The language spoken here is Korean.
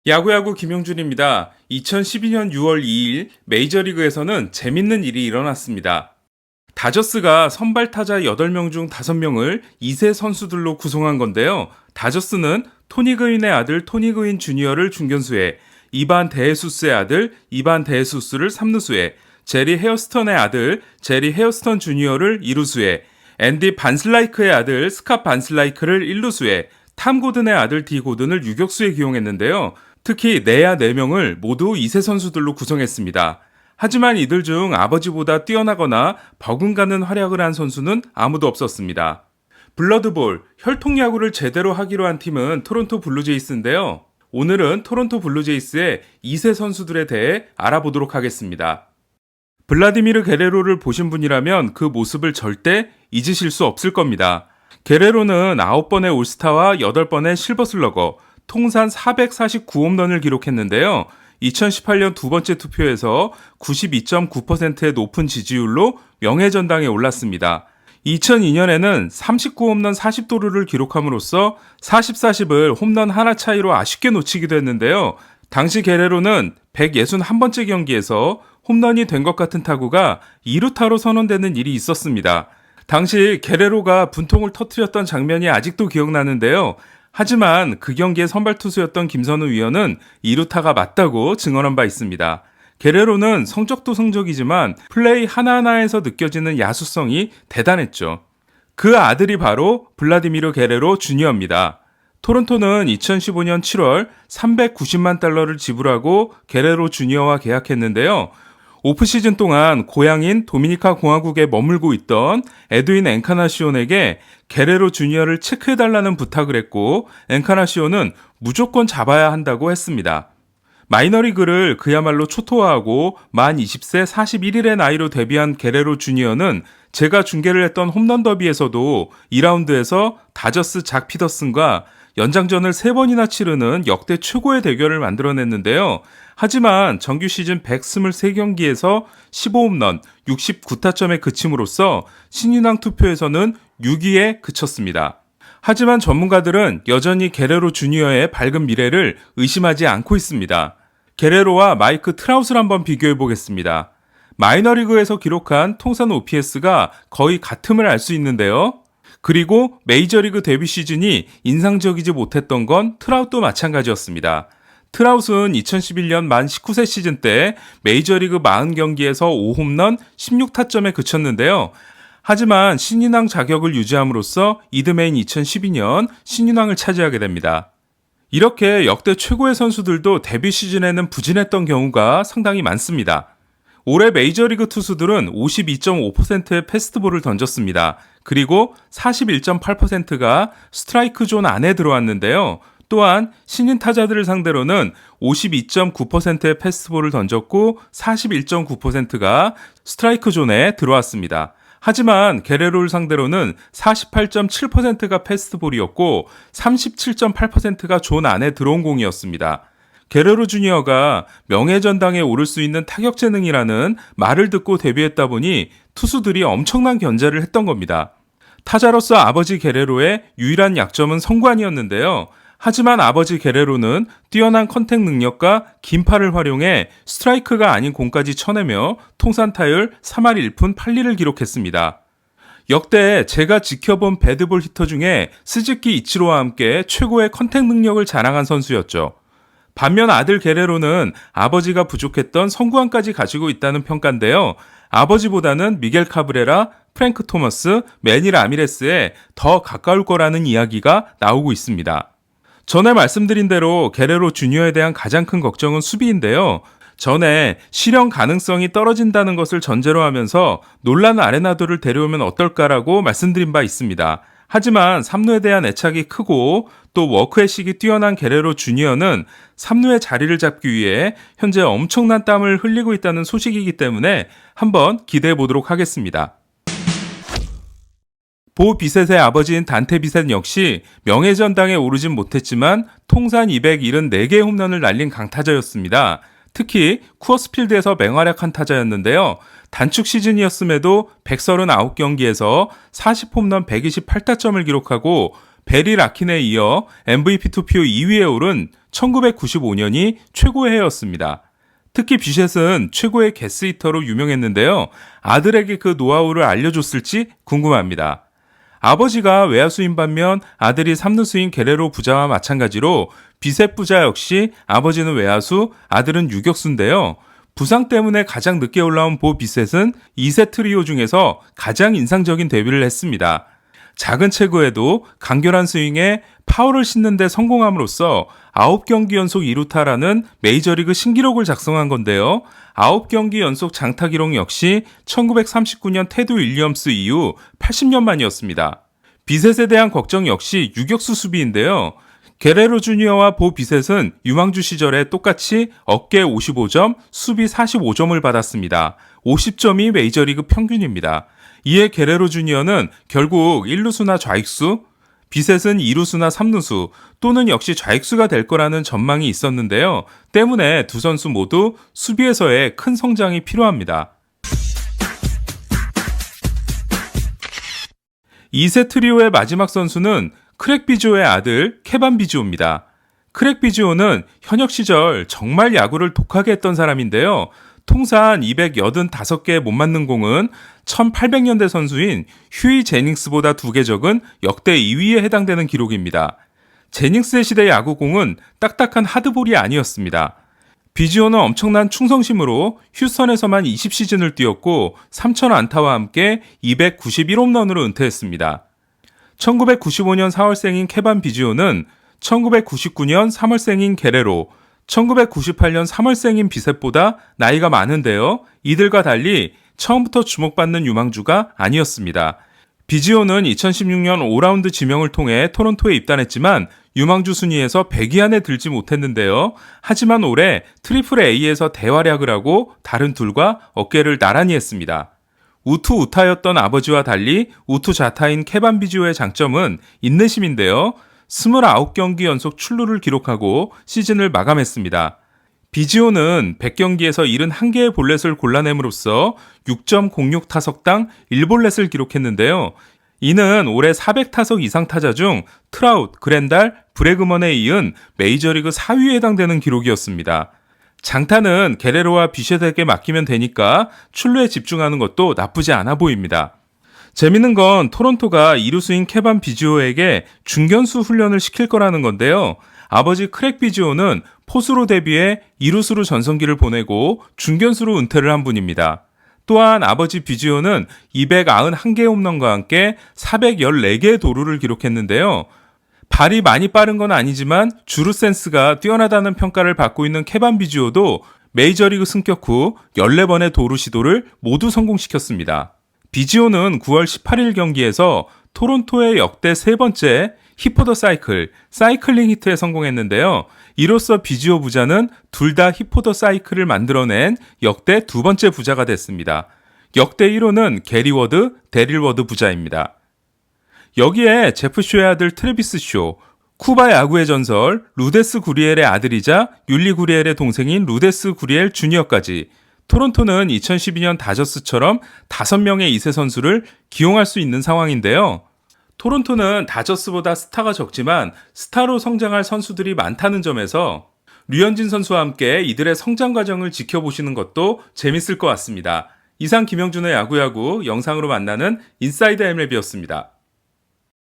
야구야구 김용준입니다. 2012년 6월 2일 메이저리그에서는 재밌는 일이 일어났습니다. 다저스가 선발 타자 8명 중 5명을 2세 선수들로 구성한 건데요. 다저스는 토니 그윈의 아들 토니 그윈 주니어를 중견수에, 이반 데헤수스의 아들 이반 데헤수스를 3루수에, 제리 헤어스턴의 아들 제리 헤어스턴 주니어를 2루수에, 앤디 반슬라이크의 아들 스캇 반슬라이크를 1루수에, 탐 고든의 아들 디 고든을 유격수에 기용했는데요. 특히 내야 4명을 모두 2세 선수들로 구성했습니다. 하지만 이들 중 아버지보다 뛰어나거나 버금가는 활약을 한 선수는 아무도 없었습니다. 블러드볼, 혈통야구를 제대로 하기로 한 팀은 토론토 블루제이스인데요. 오늘은 토론토 블루제이스의 2세 선수들에 대해 알아보도록 하겠습니다. 블라디미르 게레로를 보신 분이라면 그 모습을 절대 잊으실 수 없을 겁니다. 게레로는 9번의 올스타와 8번의 실버슬러거, 통산 449홈런을 기록했는데요. 2018년 두 번째 투표에서 92.9%의 높은 지지율로 명예전당에 올랐습니다. 2002년에는 39홈런 40도루를 기록함으로써 40-40을 홈런 하나 차이로 아쉽게 놓치기도 했는데요. 당시 게레로는 161번째 경기에서 홈런이 된 것 같은 타구가 2루타로 선언되는 일이 있었습니다. 당시 게레로가 분통을 터뜨렸던 장면이 아직도 기억나는데요. 하지만 그 경기의 선발 투수였던 김선우 위원은 2루타가 맞다고 증언한 바 있습니다. 게레로는 성적도 성적이지만 플레이 하나하나에서 느껴지는 야수성이 대단했죠. 그 아들이 바로 블라디미르 게레로 주니어입니다. 토론토는 2015년 7월 390만 달러를 지불하고 게레로 주니어와 계약했는데요. 오프시즌 동안 고향인 도미니카 공화국에 머물고 있던 에드윈 엔카나시온에게 게레로 주니어를 체크해달라는 부탁을 했고, 엔카나시온은 무조건 잡아야 한다고 했습니다. 마이너리그를 그야말로 초토화하고 만 20세 41일의 나이로 데뷔한 게레로 주니어는 제가 중계를 했던 홈런 더비에서도 2라운드에서 다저스 작 피더슨과 연장전을 3번이나 치르는 역대 최고의 대결을 만들어냈는데요. 하지만 정규 시즌 123경기에서 15홈런, 69타점에 그침으로써 신인왕 투표에서는 6위에 그쳤습니다. 하지만 전문가들은 여전히 게레로 주니어의 밝은 미래를 의심하지 않고 있습니다. 게레로와 마이크 트라웃을 한번 비교해 보겠습니다. 마이너리그에서 기록한 통산 OPS가 거의 같음을 알 수 있는데요. 그리고 메이저리그 데뷔 시즌이 인상적이지 못했던 건 트라웃도 마찬가지였습니다. 트라웃은 2011년 만 19세 시즌 때 메이저리그 40경기에서 5홈런 16타점에 그쳤는데요. 하지만 신인왕 자격을 유지함으로써 이듬해인 2012년 신인왕을 차지하게 됩니다. 이렇게 역대 최고의 선수들도 데뷔 시즌에는 부진했던 경우가 상당히 많습니다. 올해 메이저리그 투수들은 52.5%의 패스트볼을 던졌습니다. 그리고 41.8%가 스트라이크 존 안에 들어왔는데요. 또한 신인 타자들을 상대로는 52.9%의 패스트볼을 던졌고 41.9%가 스트라이크 존에 들어왔습니다. 하지만 게레로를 상대로는 48.7%가 패스트볼이었고 37.8%가 존 안에 들어온 공이었습니다. 게레로 주니어가 명예전당에 오를 수 있는 타격 재능이라는 말을 듣고 데뷔했다 보니 투수들이 엄청난 견제를 했던 겁니다. 타자로서 아버지 게레로의 유일한 약점은 성관이었는데요. 하지만 아버지 게레로는 뛰어난 컨택 능력과 긴 팔을 활용해 스트라이크가 아닌 공까지 쳐내며 통산 타율 3할 1푼 8리를 기록했습니다. 역대 제가 지켜본 배드볼 히터 중에 스즈키 이치로와 함께 최고의 컨택 능력을 자랑한 선수였죠. 반면 아들 게레로는 아버지가 부족했던 성구안까지 가지고 있다는 평가인데요. 아버지보다는 미겔 카브레라, 프랭크 토머스, 매니 라미레스에 더 가까울 거라는 이야기가 나오고 있습니다. 전에 말씀드린 대로 게레로 주니어에 대한 가장 큰 걱정은 수비인데요. 전에 실현 가능성이 떨어진다는 것을 전제로 하면서 놀란 아레나도를 데려오면 어떨까라고 말씀드린 바 있습니다. 하지만 3루에 대한 애착이 크고 또 워크의식이 뛰어난 게레로 주니어는 3루의 자리를 잡기 위해 현재 엄청난 땀을 흘리고 있다는 소식이기 때문에 한번 기대해 보도록 하겠습니다. 보 비셋의 아버지인 단테 비셋 역시 명예전당에 오르진 못했지만 통산 274개의 홈런을 날린 강타자였습니다. 특히 쿠어스필드에서 맹활약한 타자였는데요. 단축 시즌이었음에도 139경기에서 40홈런 128타점을 기록하고 베리 라킨에 이어 MVP 투표 2위에 오른 1995년이 최고의 해였습니다. 특히 비셋은 최고의 게스히터로 유명했는데요. 아들에게 그 노하우를 알려줬을지 궁금합니다. 아버지가 외야수인 반면 아들이 3루수인 게레로 부자와 마찬가지로 비셋 부자 역시 아버지는 외야수, 아들은 유격수인데요. 부상 때문에 가장 늦게 올라온 보 비셋은 2세 트리오 중에서 가장 인상적인 데뷔를 했습니다. 작은 체구에도 간결한 스윙에 파워를 싣는 데 성공함으로써 9경기 연속 2루타라는 메이저리그 신기록을 작성한 건데요. 9경기 연속 장타 기록 역시 1939년 테드 윌리엄스 이후 80년 만이었습니다. 비셋에 대한 걱정 역시 유격수 수비인데요. 게레로 주니어와 보 비셋은 유망주 시절에 똑같이 어깨 55점, 수비 45점을 받았습니다. 50점이 메이저리그 평균입니다. 이에 게레로 주니어는 결국 1루수나 좌익수, 비셋은 2루수나 3루수 또는 역시 좌익수가 될 거라는 전망이 있었는데요. 때문에 두 선수 모두 수비에서의 큰 성장이 필요합니다. 2세 트리오의 마지막 선수는 크랙 비주오의 아들 케반 비주오입니다. 크랙 비주오는 현역 시절 정말 야구를 독하게 했던 사람인데요. 통산 285개 못 맞는 공은 1800년대 선수인 휴이 제닝스보다 2개 적은 역대 2위에 해당되는 기록입니다. 제닝스의 시대 야구공은 딱딱한 하드볼이 아니었습니다. 비주오는 엄청난 충성심으로 휴스턴에서만 20시즌을 뛰었고 3000안타와 함께 291홈런으로 은퇴했습니다. 1995년 4월생인 케반 비주오는 1999년 3월생인 게레로, 1998년 3월생인 비셋보다 나이가 많은데요. 이들과 달리 처음부터 주목받는 유망주가 아니었습니다. 비지오는 2016년 5라운드 지명을 통해 토론토에 입단했지만 유망주 순위에서 100위 안에 들지 못했는데요. 하지만 올해 트리플 A에서 대활약을 하고 다른 둘과 어깨를 나란히 했습니다. 우투 우타였던 아버지와 달리 우투 자타인 케반 비주오의 장점은 인내심인데요. 29경기 연속 출루를 기록하고 시즌을 마감했습니다. 비지오는 100경기에서 71개의 볼넷을 골라냄으로써 6.06 타석당 1볼넷을 기록했는데요. 이는 올해 400타석 이상 타자 중 트라웃, 그랜달, 브래그먼에 이은 메이저리그 4위에 해당되는 기록이었습니다. 장타는 게레로와 비셋에게 맡기면 되니까 출루에 집중하는 것도 나쁘지 않아 보입니다. 재밌는 건 토론토가 이루수인 케반 비주오에게 중견수 훈련을 시킬 거라는 건데요. 아버지 크랙 비주오는 포수로 데뷔해 이루수로 전성기를 보내고 중견수로 은퇴를 한 분입니다. 또한 아버지 비주오는 291개 홈런과 함께 414개의 도루를 기록했는데요. 발이 많이 빠른 건 아니지만 주루 센스가 뛰어나다는 평가를 받고 있는 케반 비주오도 메이저리그 승격 후 14번의 도루 시도를 모두 성공시켰습니다. 비지오는 9월 18일 경기에서 토론토의 역대 세 번째 히포 더 사이클링 히트에 성공했는데요. 이로써 비지오 부자는 둘 다 히포 더 사이클을 만들어낸 역대 두 번째 부자가 됐습니다. 역대 1호는 게리 워드, 데릴 워드 부자입니다. 여기에 제프 쇼의 아들 트래비스 쇼, 쿠바 야구의 전설 루데스 구리엘의 아들이자 율리 구리엘의 동생인 루데스 구리엘 주니어까지 토론토는 2012년 다저스처럼 5명의 2세 선수를 기용할 수 있는 상황인데요. 토론토는 다저스보다 스타가 적지만 스타로 성장할 선수들이 많다는 점에서 류현진 선수와 함께 이들의 성장 과정을 지켜보시는 것도 재밌을 것 같습니다. 이상 김영준의 야구야구 영상으로 만나는 인사이드 MLB였습니다.